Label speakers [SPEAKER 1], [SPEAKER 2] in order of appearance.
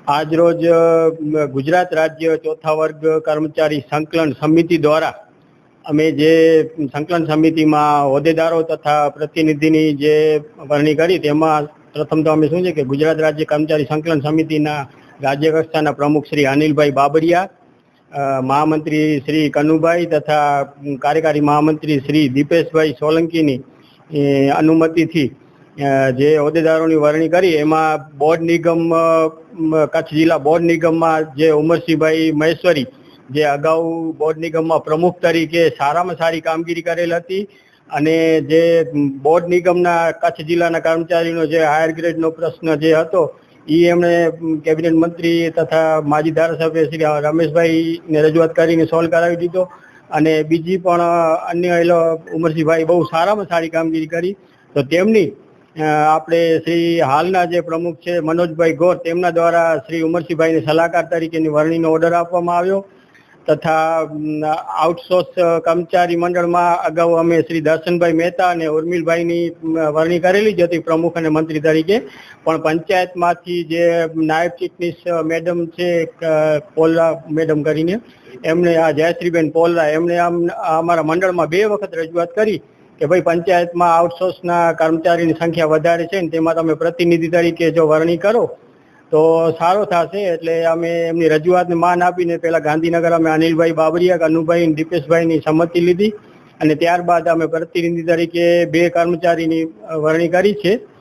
[SPEAKER 1] આજ રોજ ગુજરાત રાજ્ય ચોથા વર્ગ કર્મચારી સંકલન સમિતિ દ્વારા અમે જે સંકલન સમિતિમાં હોદ્દેદારો તથા પ્રતિનિધિની જે વરણી કરી તેમાં પ્રથમ તો અમે શું છે કે ગુજરાત રાજ્ય કર્મચારી સંકલન સમિતિના રાજ્ય કક્ષાના પ્રમુખ શ્રી અનિલભાઈ બાબરિયા, મહામંત્રી શ્રી કનુભાઈ તથા કાર્યકારી મહામંત્રી શ્રી દીપેશભાઈ સોલંકીની અનુમતિથી જે હોદ્દેદારોની વરણી કરી એમાં બોર્ડ નિગમ કચ્છ જિલ્લા બોર્ડ નિગમમાં જે ઉમરસિંહભાઈ મહેશ્વરી જે અગાઉ બોર્ડ નિગમમાં પ્રમુખ તરીકે સારામાં સારી કામગીરી કરેલ હતી અને જે બોર્ડ નિગમના કચ્છ જિલ્લાના કર્મચારીનો જે હાયર ગ્રેડનો પ્રશ્ન જે હતો એ એમણે કેબિનેટ મંત્રી તથા માજી ધારાસભ્ય શ્રી રમેશભાઈને રજૂઆત કરીને સોલ્વ કરાવી દીધો અને બીજી પણ અન્ય ઉમરસિંહભાઈ બહુ સારામાં સારી કામગીરી કરી તો તેમની આપણે શ્રી હાલના જે પ્રમુખ છે મનોજભાઈ ગોર તેમના દ્વારા શ્રી ઉમરસિંહભાઈને સલાહકાર તરીકેની વરણીનો ઓર્ડર આપવામાં આવ્યો તથા આઉટસોર્સ કર્મચારી મંડળમાં અગાઉ અમે શ્રી દર્શનભાઈ મહેતા અને ઉર્મિલભાઈની વરણી કરેલી જ હતી પ્રમુખ અને મંત્રી તરીકે, પણ પંચાયતમાંથી જે નાયબ ચીફનીસ મેડમ છે પોલરા મેડમ કરીને એમણે આ જયશ્રીબેન પોલરા એમણે અમારા મંડળમાં 2 વખત રજૂઆત કરી કે ભાઈ પંચાયતમાં આઉટસોર્સના કર્મચારીની સંખ્યા વધારે છે ને તેમાં તમે પ્રતિનિધિ તરીકે જો વરણી કરો તો સારો થશે. એટલે અમે એમની રજૂઆતને માન આપીને પહેલા ગાંધીનગર અમે અનિલભાઈ બાબરિયા, કનુભાઈ, દીપેશભાઈની સંમતિ લીધી અને ત્યારબાદ અમે પ્રતિનિધિ તરીકે 2 કર્મચારીની વરણી કરી છે.